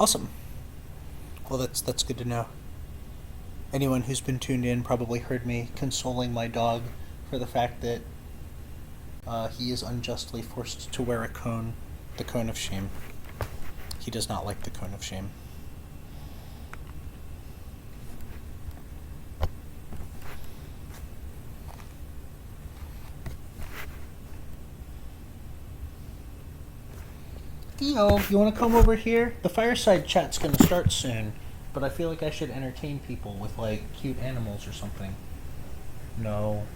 Awesome. Well, that's good to know. Anyone who's been tuned in probably heard me consoling my dog for the fact that he is unjustly forced to wear a cone, the cone of shame. He does not like the cone of shame. Theo, you want to come over here? The Fireside chat's going to start soon, but I feel like I should entertain people with, like, cute animals or something. No.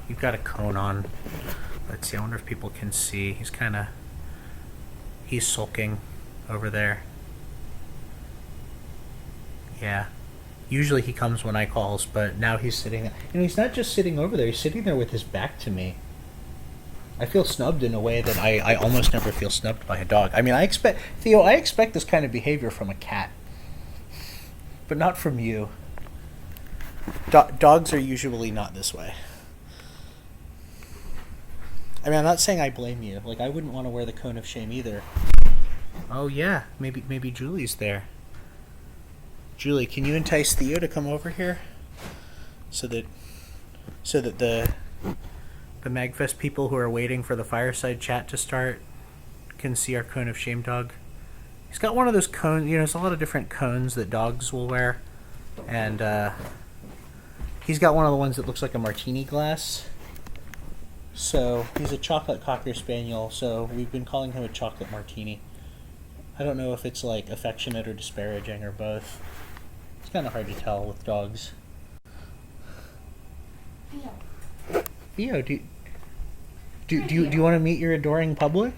You've got a cone on. Let's see, I wonder if people can see. He's sulking over there. Yeah. Usually he comes when I calls, but now he's sitting there. And he's not just sitting over there, he's sitting there with his back to me. I feel snubbed in a way that I almost never feel snubbed by a dog. I mean, I expect this kind of behavior from a cat. But not from you. Dogs are usually not this way. I mean, I'm not saying I blame you. Like, I wouldn't want to wear the cone of shame either. Oh, yeah. Maybe Julie's there. Julie, can you entice Theo to come over here? So that the MAGFest people who are waiting for the Fireside chat to start can see our cone of shame dog. He's got one of those cones, there's a lot of different cones that dogs will wear. And he's got one of the ones that looks like a martini glass. So he's a chocolate Cocker Spaniel, so we've been calling him a chocolate martini. I don't know if it's like affectionate or disparaging or both. It's kind of hard to tell with dogs. Theo, do you want to meet your adoring public?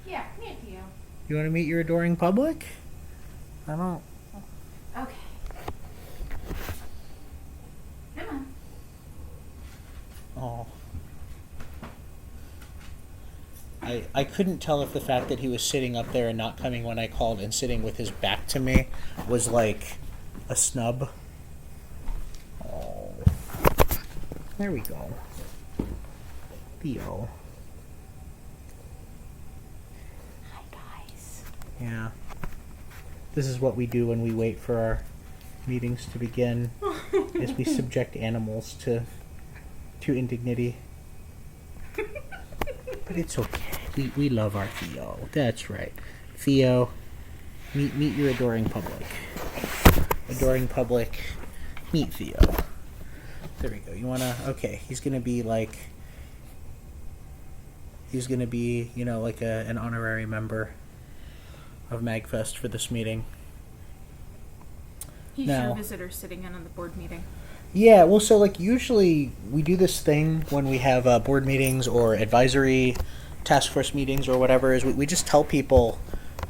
Yeah, come here, Theo. You want to meet your adoring public? I don't. Okay. Come on. Oh. I couldn't tell if the fact that he was sitting up there and not coming when I called and sitting with his back to me was like a snub. Oh. There we go. Theo. Hi, guys. Yeah. This is what we do when we wait for our meetings to begin, is we subject animals to indignity. But it's okay. We love our Theo. That's right. Theo, meet your adoring public. Adoring public, meet Theo. There we go. You wanna? Okay. He's gonna be like an honorary member of MAGFest for this meeting. He's Now, your visitor sitting in on the board meeting. Yeah, well, so, like, usually we do this thing when we have board meetings or advisory task force meetings or whatever, is we just tell people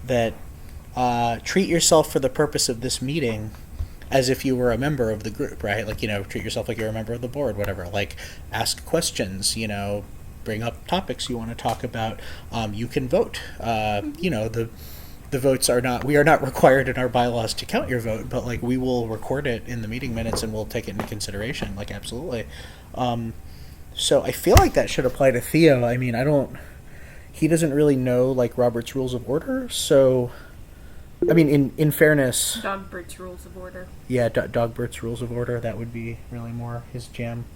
that treat yourself for the purpose of this meeting as if you were a member of the group, right? Like, treat yourself like you're a member of the board, whatever. Like, ask questions, bring up topics you want to talk about. You can vote. The votes we are not required in our bylaws to count your vote, but like we will record it in the meeting minutes and we'll take it into consideration, like absolutely. So I feel like that should apply to Theo. I mean, he doesn't really know like Robert's Rules of Order, so I mean, in fairness, Dogbert's Rules of Order. Yeah, Dogbert's Rules of Order, that would be really more his jam.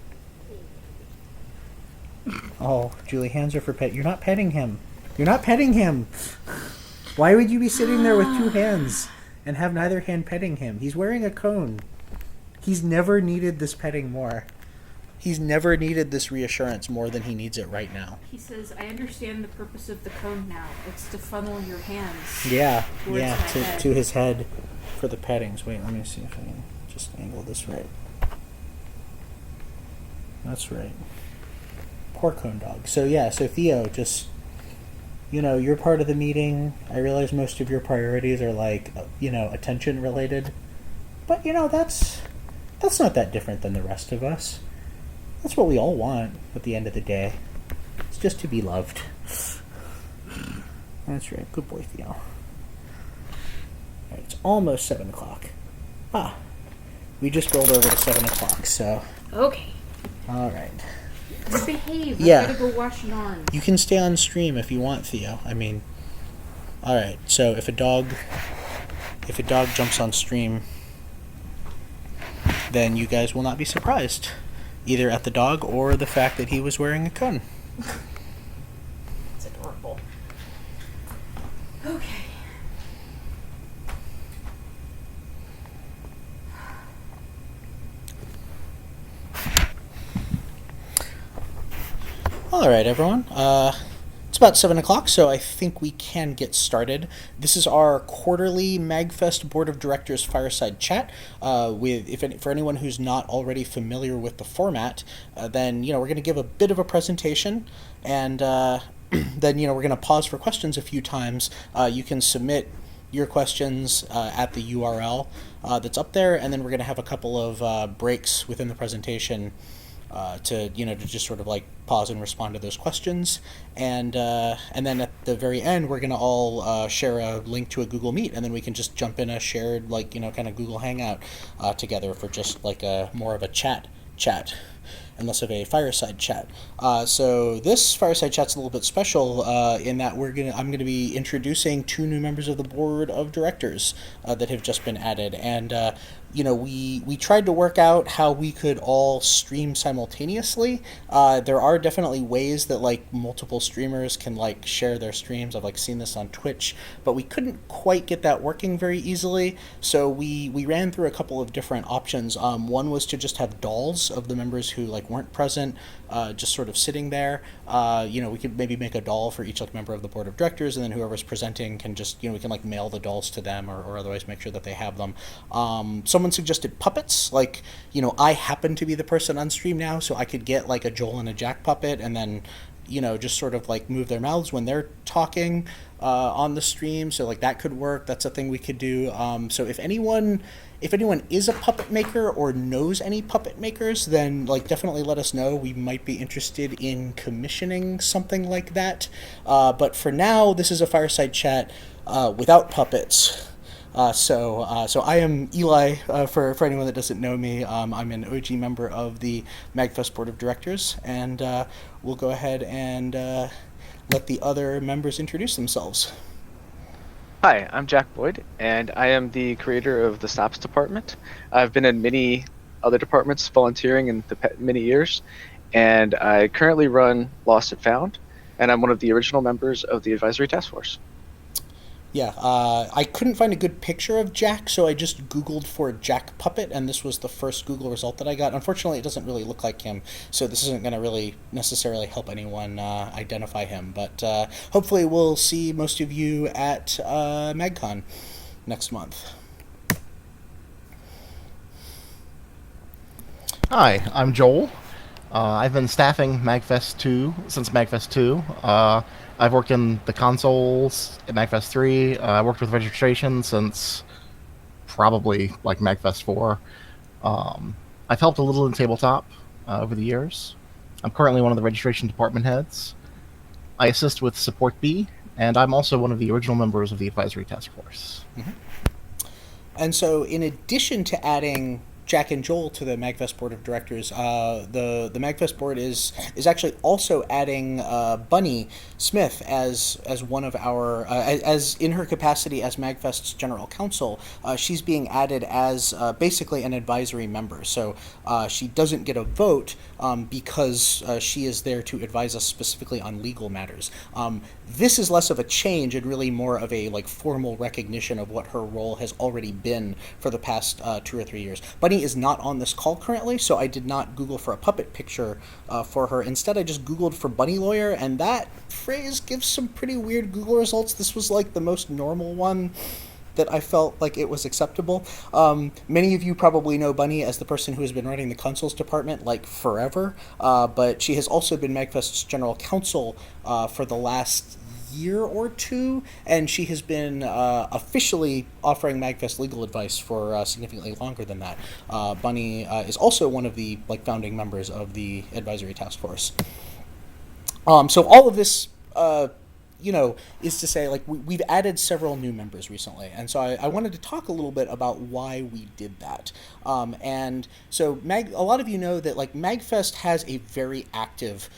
Oh, Julie, hands are for pet. You're not petting him. Why would you be sitting there with two hands and have neither hand petting him? He's wearing a cone. He's never needed this petting more. He's never needed this reassurance more than he needs it right now. He says, I understand the purpose of the cone now. It's to funnel your hands. Yeah, towards to his head for the pettings. Wait, let me see if I can just angle this right. That's right. Poor cone dog. So Theo, just... you're part of the meeting. I realize most of your priorities are like, attention related. But, that's not that different than the rest of us. That's what we all want at the end of the day. It's just to be loved. That's right. Good boy, Theo. All right, it's almost 7 o'clock. We just rolled over to 7 o'clock, so... Okay. All right. Behave. Yeah. I gotta go wash yarn. You can stay on stream if you want, Theo. I mean, all right. So if a dog if a dog jumps on stream, then you guys will not be surprised, either at the dog or the fact that he was wearing a cone. It's adorable. Okay. All right, everyone. It's about 7 o'clock, so I think we can get started. This is our quarterly MAGFest Board of Directors Fireside Chat. For anyone who's not already familiar with the format, then we're going to give a bit of a presentation, and then we're going to pause for questions a few times. You can submit your questions at the URL that's up there, and then we're going to have a couple of breaks within the presentation to just sort of like pause and respond to those questions, and then at the very end we're gonna all share a link to a Google Meet, and then we can just jump in a shared kind of Google Hangout together for just like a more of a chat and less of a fireside chat. So this fireside chat's a little bit special in that I'm gonna be introducing 2 new members of the board of directors that have just been added, and we tried to work out how we could all stream simultaneously. There are definitely ways that multiple streamers can share their streams. I've seen this on Twitch, but we couldn't quite get that working very easily. So we ran through a couple of different options. One was to just have dolls of the members who weren't present, just sort of sitting there. We could maybe make a doll for each member of the board of directors, and then whoever's presenting can just we can mail the dolls to them, or otherwise make sure that they have them. Someone suggested puppets. I happen to be the person on stream now, so I could get a Joel and a Jack puppet, and then just sort of move their mouths when they're talking on the stream. So that could work. That's a thing we could do. So if anyone is a puppet maker or knows any puppet makers, then definitely let us know. We might be interested in commissioning something like that. But for now, this is a fireside chat without puppets. So I am Eli, for anyone that doesn't know me. I'm an OG member of the MAGFest Board of Directors, and we'll go ahead and let the other members introduce themselves. Hi, I'm Jack Boyd, and I am the creator of the SOPS department. I've been in many other departments volunteering in many years, and I currently run Lost and Found, and I'm one of the original members of the advisory task force. Yeah, I couldn't find a good picture of Jack, so I just Googled for Jack Puppet, and this was the first Google result that I got. Unfortunately, it doesn't really look like him, so this isn't going to really necessarily help anyone identify him. But hopefully we'll see most of you at MagCon next month. Hi, I'm Joel. I've been staffing MAGFest 2 since MAGFest 2. I've worked in the consoles at MAGFest 3. I worked with registration since probably MAGFest 4. I've helped a little in tabletop over the years. I'm currently one of the registration department heads. I assist with Support B, and I'm also one of the original members of the advisory task force. Mm-hmm. And so in addition to adding Jack and Joel to the MAGFest Board of Directors, the MAGFest Board is actually also adding Bunny Smith as one of our as in her capacity as MAGFest's general counsel. She's being added as basically an advisory member. So she doesn't get a vote because she is there to advise us specifically on legal matters. This is less of a change and really more of a formal recognition of what her role has already been for the past 2 or 3 years. Bunny is not on this call currently, so I did not Google for a puppet picture for her. Instead, I just Googled for bunny lawyer, and that phrase gives some pretty weird Google results. This was the most normal one that I felt like it was acceptable. Many of you probably know Bunny as the person who has been running the consoles department forever, but she has also been MAGFest's general counsel for the last year or 2, and she has been officially offering MAGFest legal advice for significantly longer than that. Bunny is also one of the founding members of the advisory task force. So all of this is to say we've added several new members recently, and so I wanted to talk a little bit about why we did that. And so a lot of you know that MAGFest has a very active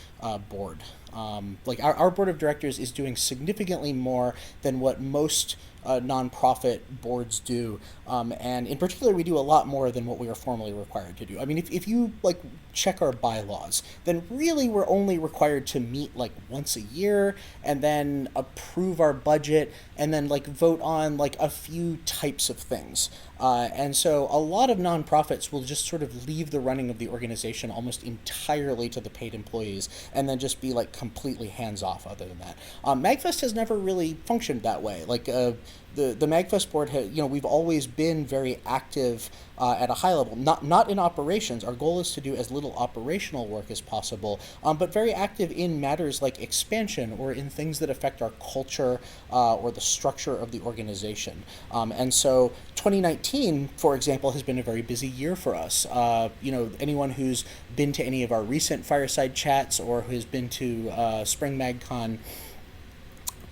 board. Our board of directors is doing significantly more than what most nonprofit boards do, and in particular, we do a lot more than what we are formally required to do. I mean, if you like check our bylaws, then really we're only required to meet like once a year and then approve our budget and then like vote on like a few types of things. And so a lot of nonprofits will just sort of leave the running of the organization almost entirely to the paid employees and then just be like completely hands off other than that. MAGFest has never really functioned that way. Like the MAGFest board has, we've always been very active at a high level, not in operations. Our goal is to do as little operational work as possible, but very active in matters like expansion or in things that affect our culture or the structure of the organization. And so 2019, for example, has been a very busy year for us. Anyone who's been to any of our recent Fireside chats or who's been to Spring MagCon,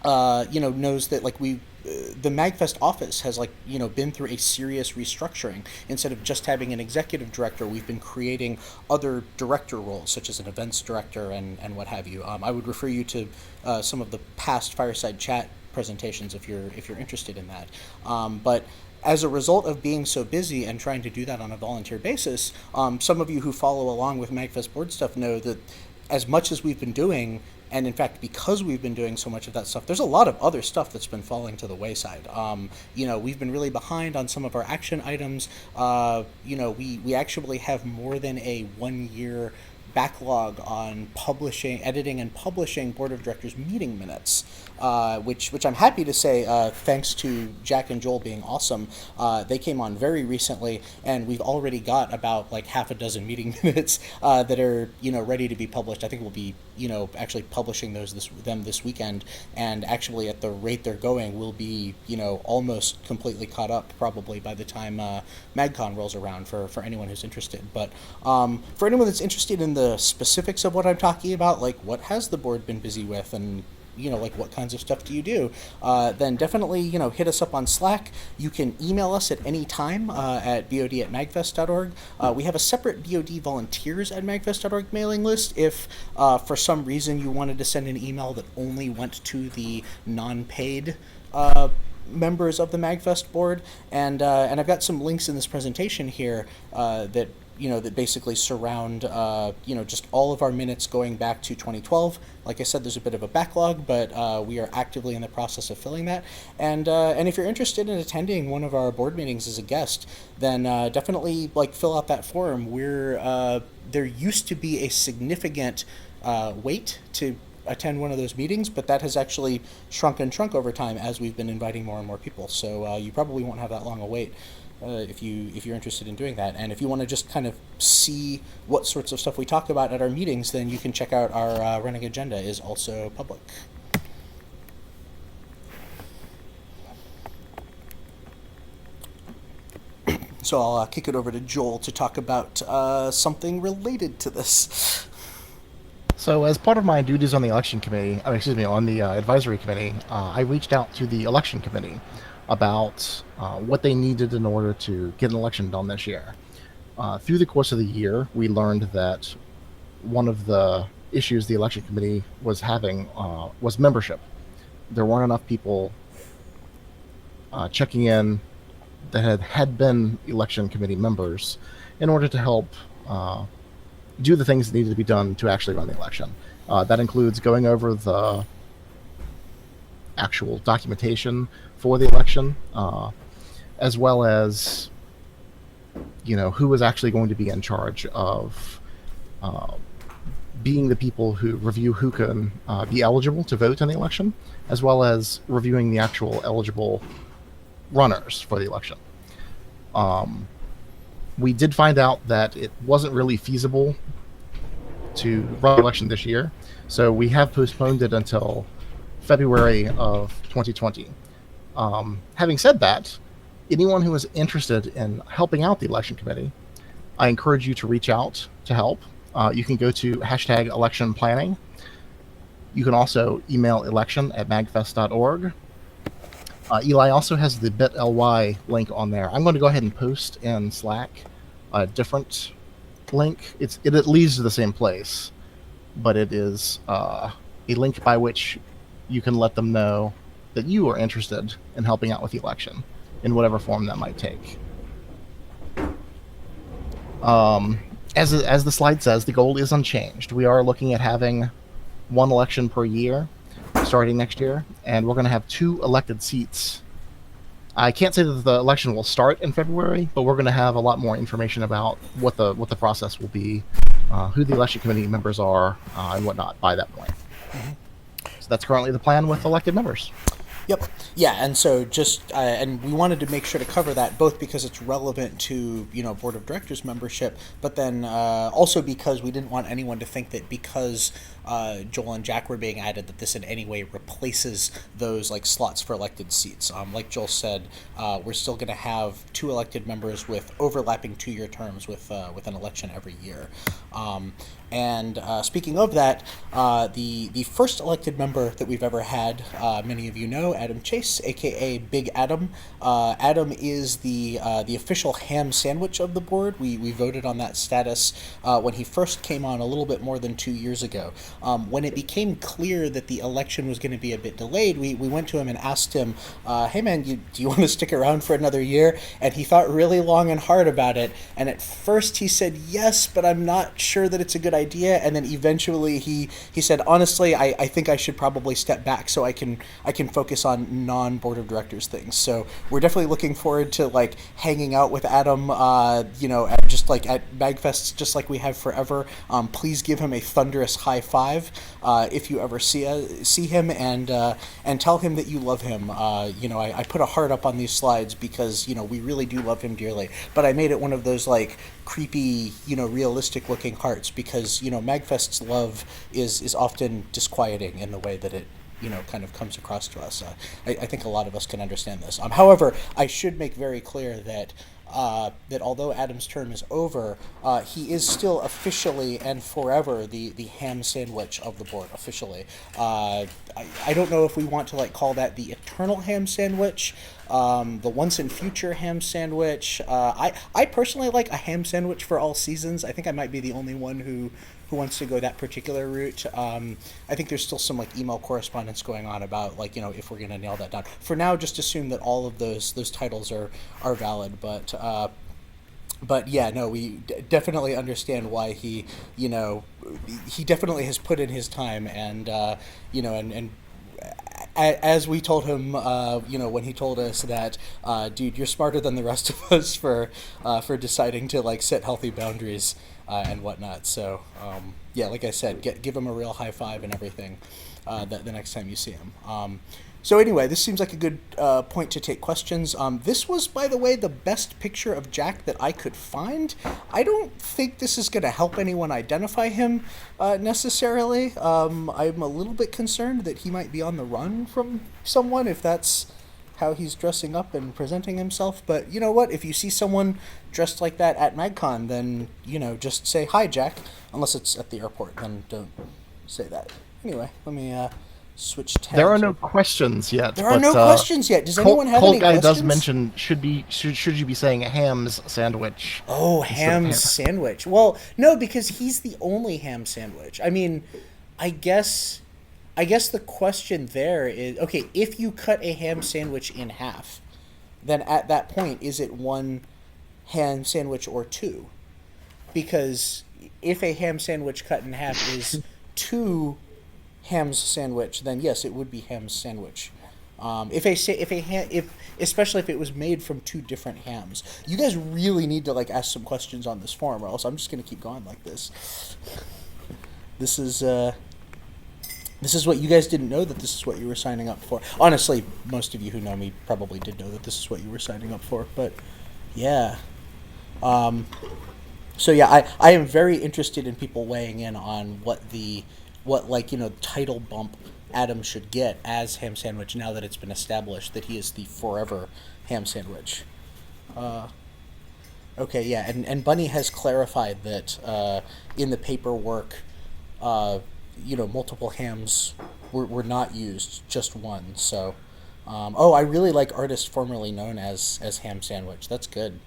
knows that like the MagFest office has been through a serious restructuring. Instead of just having an executive director, we've been creating other director roles, such as an events director and what have you. I would refer you to some of the past Fireside Chat presentations if you're interested in that. But as a result of being so busy and trying to do that on a volunteer basis, some of you who follow along with MagFest board stuff know that as much as we've been doing, and in fact, because we've been doing so much of that stuff, there's a lot of other stuff that's been falling to the wayside. We've been really behind on some of our action items. We actually have more than a 1 year backlog on editing and publishing board of directors meeting minutes, which I'm happy to say, thanks to Jack and Joel being awesome, they came on very recently, and we've already got about like half a dozen meeting minutes that are ready to be published. I think we'll be actually publishing them this weekend, and actually at the rate they're going, we'll be almost completely caught up probably by the time MagCon rolls around for anyone who's interested. But for anyone that's interested in the specifics of what I'm talking about, like what has the board been busy with, and like what kinds of stuff do you do, then definitely hit us up on Slack. You can email us at any time at bod@magfest.org. We have a separate BOD volunteers at magfest.org mailing list if for some reason you wanted to send an email that only went to the non-paid members of the MagFest board, and I've got some links in this presentation here that basically surround just all of our minutes going back to 2012. Like I said, there's a bit of a backlog, but we are actively in the process of filling that. And if you're interested in attending one of our board meetings as a guest, then definitely fill out that form. There used to be a significant wait to attend one of those meetings, but that has actually shrunk over time as we've been inviting more and more people. So you probably won't have that long a wait if you're interested in doing that. And if you want to just kind of see what sorts of stuff we talk about at our meetings, then you can check out our running agenda is also public. So I'll kick it over to Joel to talk about something related to this. So, as part of my duties on the election committee, on the advisory committee, I reached out to the election committee about what they needed in order to get an election done this year. Through the course of the year, we learned that one of the issues the election committee was having was membership. There weren't enough people checking in that had been election committee members in order to help do the things that needed to be done to actually run the election. That includes going over the actual documentation for the election, as well as who was actually going to be in charge of being the people who review who can be eligible to vote in the election, as well as reviewing the actual eligible runners for the election. We did find out that it wasn't really feasible to run the election this year, so we have postponed it until February of 2020. Having said that, anyone who is interested in helping out the election committee, I encourage you to reach out to help. You can go to #election planning. You can also email election@magfest.org. Eli also has the bit.ly link on there. I'm going to go ahead and post in Slack a different link. It leads to the same place, but it is a link by which you can let them know that you are interested in helping out with the election, in whatever form that might take. As the slide says, the goal is unchanged. We are looking at having one election per year starting next year, and we're going to have 2 elected seats. I can't say that the election will start in February, but we're going to have a lot more information about what the process will be, who the election committee members are, and whatnot by that point. So that's currently the plan with elected members. Yep. Yeah, and so just and we wanted to make sure to cover that both because it's relevant to board of directors membership, but then also because we didn't want anyone to think that because Joel and Jack were being added that this in any way replaces those like slots for elected seats. Like Joel said, we're still going to have 2 elected members with overlapping 2-year terms with an election every year. And speaking of that, the first elected member that we've ever had, many of you know, Adam Chase, aka Big Adam. Adam is the official ham sandwich of the board. We voted on that status when he first came on a little bit more than 2 years ago. When it became clear that the election was going to be a bit delayed, we went to him and asked him, "Hey man, do you want to stick around for another year?" And he thought really long and hard about it. And at first he said yes, but I'm not sure that it's a good idea. And then eventually he said, honestly, I think I should probably step back so I can focus on non-board of directors things. So we're definitely looking forward to like hanging out with Adam, just like at MAGFests, just like we have forever. Please give him a thunderous high five if you ever see him, and tell him that you love him. I put a heart up on these slides because we really do love him dearly, but I made it one of those like creepy, realistic looking hearts because MAGFest's love is often disquieting in the way that it kind of comes across to us. I think a lot of us can understand this. However, I should make very clear that although Adam's term is over, he is still officially and forever the ham sandwich of the board, officially. I don't know if we want to like call that the eternal ham sandwich, the once and future ham sandwich. I personally like a ham sandwich for all seasons. I think I might be the only one who wants to go that particular route. I think there's still some like email correspondence going on about like if we're gonna nail that down. For now, just assume that all of those titles are valid. But yeah, no, we definitely understand why he definitely has put in his time, and as we told him, when he told us that, dude, you're smarter than the rest of us for deciding to like set healthy boundaries and whatnot. So yeah, like I said, give him a real high five and everything the next time you see him. So anyway, this seems like a good point to take questions. This was, by the way, the best picture of Jack that I could find. I don't think this is going to help anyone identify him necessarily. I'm a little bit concerned that he might be on the run from someone if that's how he's dressing up and presenting himself. But you know what? If you see someone dressed like that at MagCon, then, just say, "Hi, Jack." Unless it's at the airport, then don't say that. Anyway, let me... switch tabs. There are no questions yet. There are no questions yet. Does anyone have any questions? Colt Guy does mention should you be saying ham's sandwich? Oh, ham sandwich. Well, no, because he's the only ham sandwich. I mean, I guess the question there is, okay, if you cut a ham sandwich in half, then at that point, is it one ham sandwich or two? Because if a ham sandwich cut in half is 2 ham's sandwich, then yes, it would be ham's sandwich. Especially if it was made from 2 different hams. You guys really need to like ask some questions on this forum, or else I'm just gonna keep going like this. This is what you guys didn't know, that this is what you were signing up for. Honestly, most of you who know me probably did know that this is what you were signing up for, but yeah. So yeah, I am very interested in people weighing in on what title bump Adam should get as ham sandwich now that it's been established that he is the forever ham sandwich. Okay, yeah, and Bunny has clarified that in the paperwork, multiple hams were not used, just one. So, I really like artist formerly known as ham sandwich. That's good.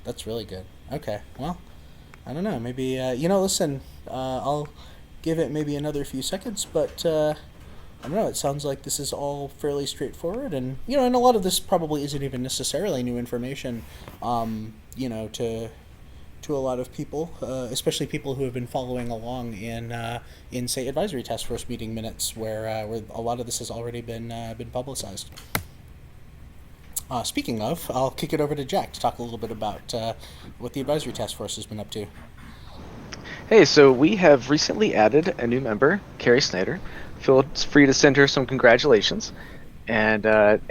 That's really good. Okay, well, I don't know. Maybe listen. I'll give it maybe another few seconds, but I don't know. It sounds like this is all fairly straightforward, and and a lot of this probably isn't even necessarily new information, to a lot of people, especially people who have been following along in say advisory task force meeting minutes, where a lot of this has already been publicized. Speaking of, I'll kick it over to Jack to talk a little bit about what the advisory task force has been up to. Hey, so we have recently added a new member, Carrie Snyder. Feel free to send her some congratulations and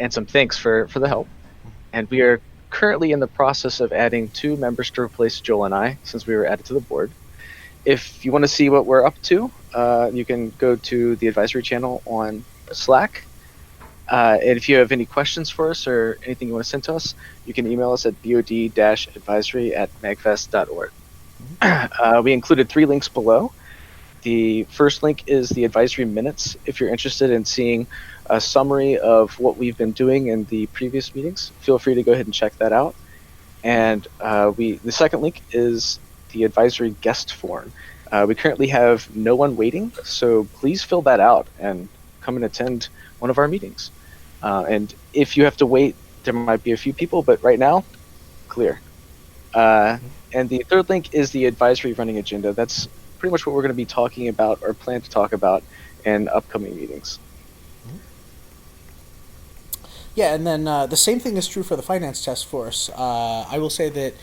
some thanks for the help. And we are currently in the process of adding 2 members to replace Joel and I, since we were added to the board. If you want to see what we're up to, you can go to the advisory channel on Slack. And if you have any questions for us or anything you want to send to us, you can email us at bod-advisory@magfest.org. We included 3 links below. The first link is the advisory minutes. If you're interested in seeing a summary of what we've been doing in the previous meetings, feel free to go ahead and check that out. And the second link is the advisory guest form. We currently have no one waiting, so please fill that out and come and attend one of our meetings. And if you have to wait, there might be a few people, but right now, clear. And the third link is the advisory running agenda. That's pretty much what we're going to be talking about or plan to talk about in upcoming meetings. Yeah, and then the same thing is true for the finance task force. I will say that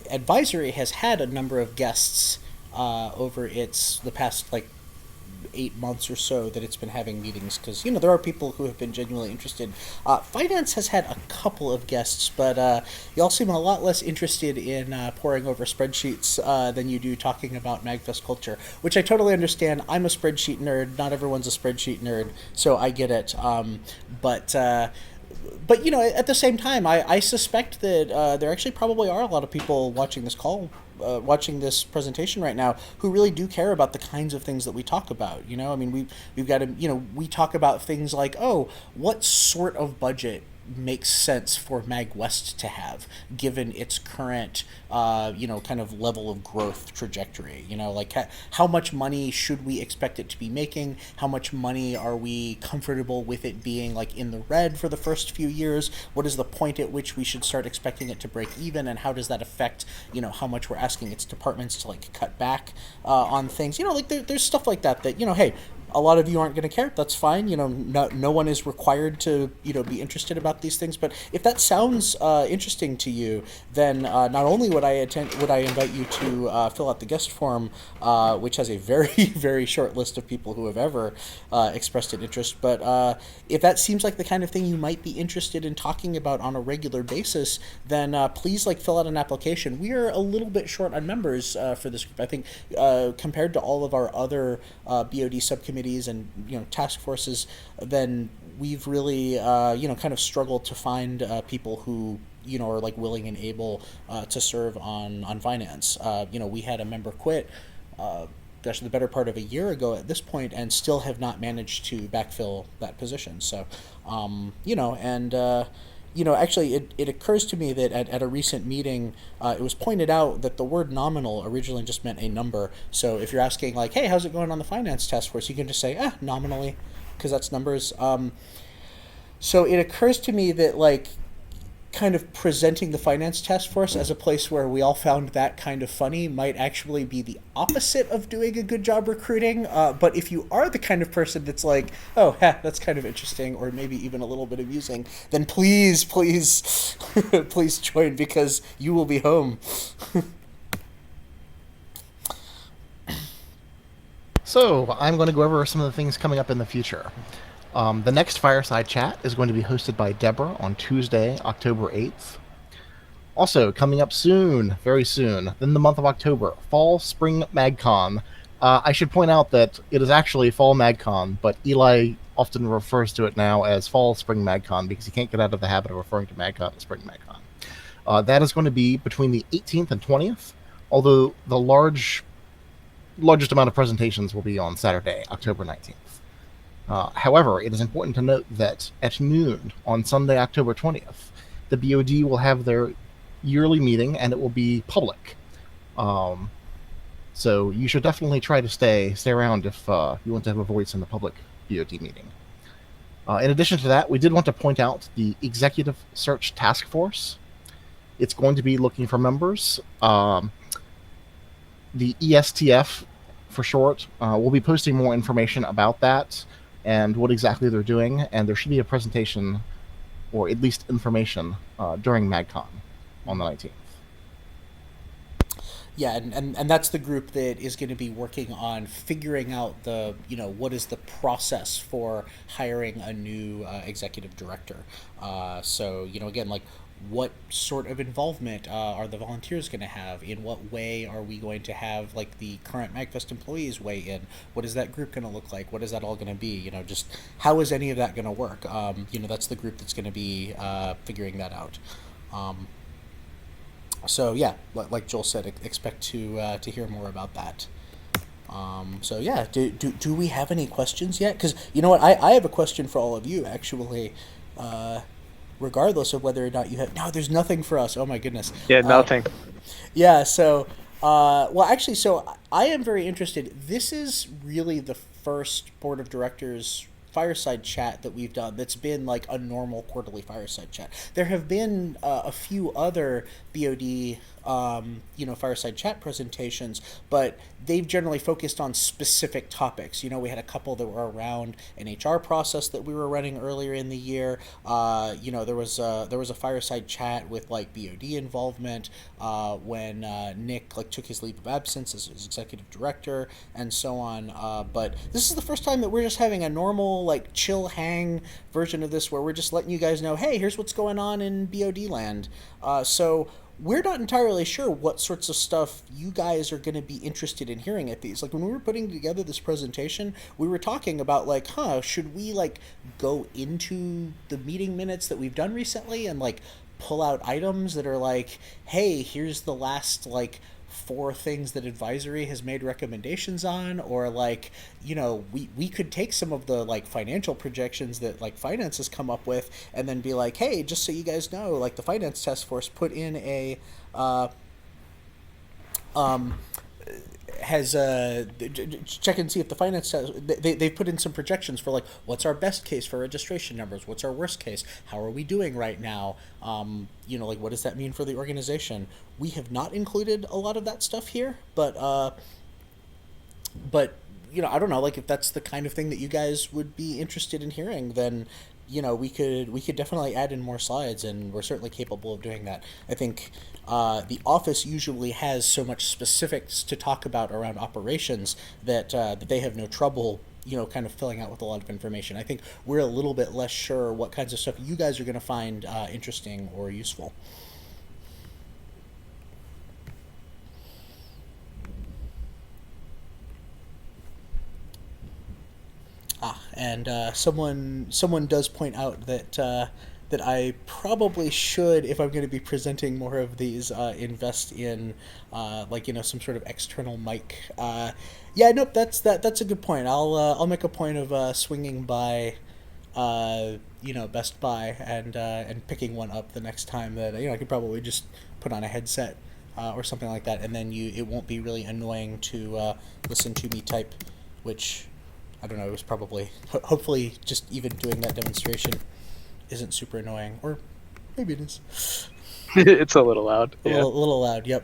advisory has had a number of guests over the past 8 months or so that it's been having meetings, because there are people who have been genuinely interested. Finance has had a couple of guests, but y'all seem a lot less interested in poring over spreadsheets than you do talking about MAGFest culture, which I totally understand. I'm a spreadsheet nerd. Not everyone's a spreadsheet nerd, so I get it. But at the same time, I suspect that there actually probably are a lot of people watching this watching this presentation right now, who really do care about the kinds of things that we talk about. I mean, we've got to, we talk about things like, oh, what sort of budget makes sense for Mag West to have, given its current, kind of level of growth trajectory. How much money should we expect it to be making? How much money are we comfortable with it being in the red for the first few years? What is the point at which we should start expecting it to break even, and how does that affect, how much we're asking its departments to cut back on things? There's stuff like that, hey, a lot of you aren't going to care. That's fine. No one is required to, be interested about these things. But if that sounds interesting to you, then not only would I invite you to fill out the guest form, which has a very, very short list of people who have ever expressed an interest. But if that seems like the kind of thing you might be interested in talking about on a regular basis, then please fill out an application. We are a little bit short on members for this group. I think compared to all of our other BoD subcommittees and task forces, then we've really kind of struggled to find people who are willing and able to serve on finance. We had a member quit the better part of a year ago at this point, and still have not managed to backfill that position. So actually, it occurs to me that at a recent meeting, it was pointed out that the word nominal originally just meant a number. So if you're asking, hey, how's it going on the finance task force, you can just say, nominally, because that's numbers. So it occurs to me that, kind of presenting the finance task force as a place where we all found that kind of funny might actually be the opposite of doing a good job recruiting. But if you are the kind of person that's that's kind of interesting, or maybe even a little bit amusing, then please, please, please join, because you will be home. So, I'm going to go over some of the things coming up in the future. The next Fireside Chat is going to be hosted by Deborah on Tuesday, October 8th. Also, coming up soon, very soon, in the month of October, Fall Spring MagCon. I should point out that it is actually Fall MagCon, but Eli often refers to it now as Fall Spring MagCon because he can't get out of the habit of referring to MagCon as Spring MagCon. That is going to be between the 18th and 20th, although the largest amount of presentations will be on Saturday, October 19th. However, it is important to note that at noon on Sunday, October 20th, the BoD will have their yearly meeting, and it will be public. So you should definitely try to stay around if you want to have a voice in the public BoD meeting. In addition to that, we did want to point out the Executive Search Task Force. It's going to be looking for members. The ESTF, for short, will be posting more information about that and what exactly they're doing, and there should be a presentation, or at least information, during MagCon on the 19th. Yeah, and that's the group that is going to be working on figuring out the, what is the process for hiring a new executive director. So, again, like, what sort of involvement are the volunteers going to have? In what way are we going to have, like, the current MagFest employees weigh in? What is that group going to look like? What is that all going to be? Just how is any of that going to work? That's the group that's going to be figuring that out. So yeah, like Joel said, expect to hear more about that. So yeah, do we have any questions yet? Because you know what, I have a question for all of you actually, regardless of whether or not you have. No, there's nothing for us. Oh my goodness. Yeah, nothing. Yeah. So well, actually, so I am very interested. This is really the first board of directors fireside chat that we've done that's been like a normal quarterly fireside chat. There have been a few other BoD fireside chat presentations, but they've generally focused on specific topics. We had a couple that were around an HR process that we were running earlier in the year. There was a fireside chat with like BoD involvement when Nick like took his leave of absence as executive director and so on. But this is the first time that we're just having a normal like chill hang version of this where we're just letting you guys know, hey, here's what's going on in BoD land. So we're not entirely sure what sorts of stuff you guys are going to be interested in hearing at these. Like when we were putting together this presentation, we were talking about like, should we like go into the meeting minutes that we've done recently and like pull out items that are like, hey, here's the last like 4 things that advisory has made recommendations on, or like, we could take some of the like financial projections that like finance has come up with and then be like, hey, just so you guys know, like the finance task force put in a has check and see if the finance they've put in some projections for like what's our best case for registration numbers, what's our worst case, how are we doing right now, like what does that mean for the organization. We have not included a lot of that stuff here, but I don't know, like if that's the kind of thing that you guys would be interested in hearing, then we could definitely add in more slides, and we're certainly capable of doing that. I think the office usually has so much specifics to talk about around operations that they have no trouble, kind of filling out with a lot of information. I think we're a little bit less sure what kinds of stuff you guys are going to find interesting or useful. And someone does point out that that I probably should, if I'm going to be presenting more of these, invest in some sort of external mic. Yeah, nope, that's a good point. I'll make a point of swinging by Best Buy and picking one up the next time that I could probably just put on a headset or something like that, and then it won't be really annoying to listen to me type, which I don't know, it was probably, hopefully just even doing that demonstration isn't super annoying, or maybe it is. It's a little loud. A little loud, yep.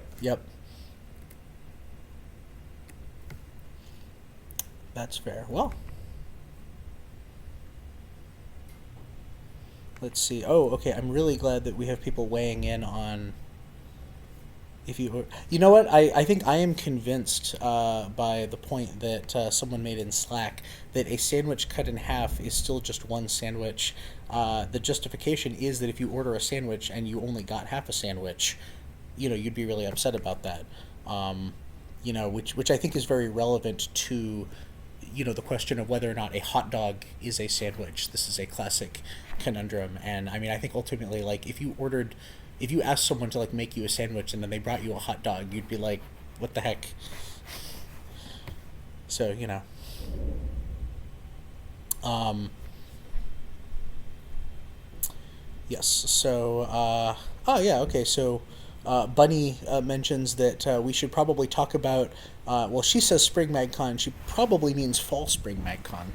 That's fair. Well, let's see. Oh, okay, I'm really glad that we have people weighing in on if you know what, I think I am convinced by the point that someone made in Slack that a sandwich cut in half is still just one sandwich. The justification is that if you order a sandwich and you only got half a sandwich, you'd be really upset about that. Which I think is very relevant to the question of whether or not a hot dog is a sandwich. This is a classic conundrum, and I mean, I think ultimately, like, if you asked someone to like make you a sandwich and then they brought you a hot dog, you'd be like, what the heck? So, yes. So, yeah, okay. So, Bunny mentions that we should probably talk about, well, she says Spring MagCon. She probably means Fall Spring MagCon.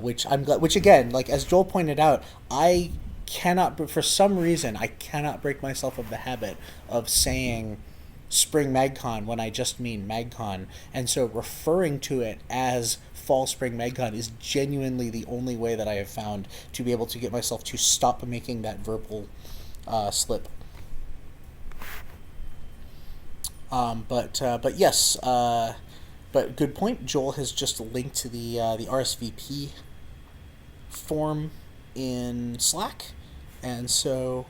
Which I'm glad. Which again, like as Joel pointed out, I cannot. For some reason, I cannot break myself of the habit of saying Spring MagCon when I just mean MagCon, and so referring to it as Fall Spring MagCon is genuinely the only way that I have found to be able to get myself to stop making that verbal slip. But yes, but good point. Joel has just linked to the RSVP form in Slack, and so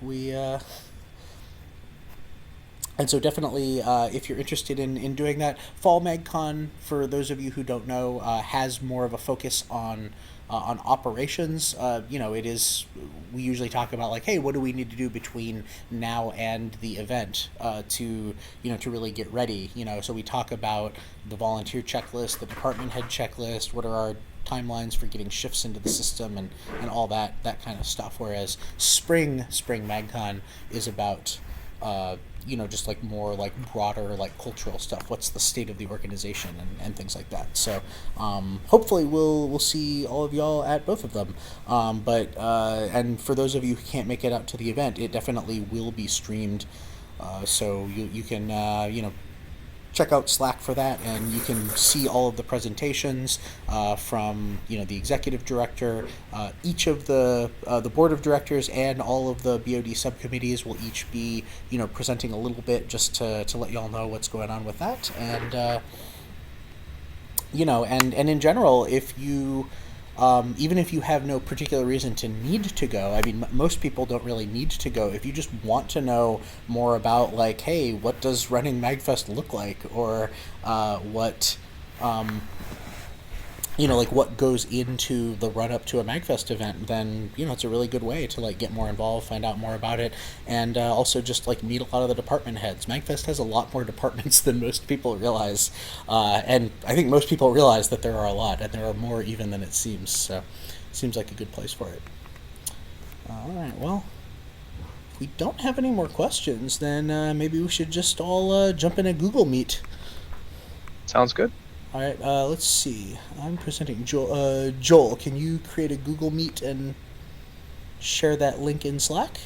definitely, if you're interested in doing that, Fall MagCon, for those of you who don't know, has more of a focus on operations. It is, we usually talk about like, hey, what do we need to do between now and the event to really get ready. So we talk about the volunteer checklist, the department head checklist, what are our timelines for getting shifts into the system, and all that kind of stuff. Whereas Spring MagCon is about just like more like broader like cultural stuff. What's the state of the organization and things like that. So hopefully we'll see all of y'all at both of them. And for those of you who can't make it out to the event, it definitely will be streamed. So you can check out Slack for that, and you can see all of the presentations from the executive director. Each of the board of directors and all of the BoD subcommittees will each be presenting a little bit just to let y'all know what's going on with that, and and in general, if you even if you have no particular reason to need to go, I mean, most people don't really need to go. If you just want to know more about, like, hey, what does running MagFest look like, or what what goes into the run up to a MagFest event, then it's a really good way to like get more involved, find out more about it, and also just like meet a lot of the department heads. MagFest has a lot more departments than most people realize, and I think most people realize that there are a lot, and there are more even than it seems. So it seems like a good place for it. All right, well, if we don't have any more questions, then maybe we should just all jump in a Google Meet. Sounds good. All right, let's see. I'm presenting Joel. Joel, can you create a Google Meet and share that link in Slack?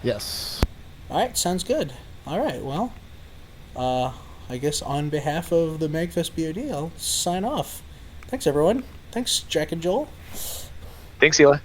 Yes. All right, sounds good. All right, well, I guess on behalf of the MAGFest BoD, I'll sign off. Thanks, everyone. Thanks, Jack and Joel. Thanks, Eli.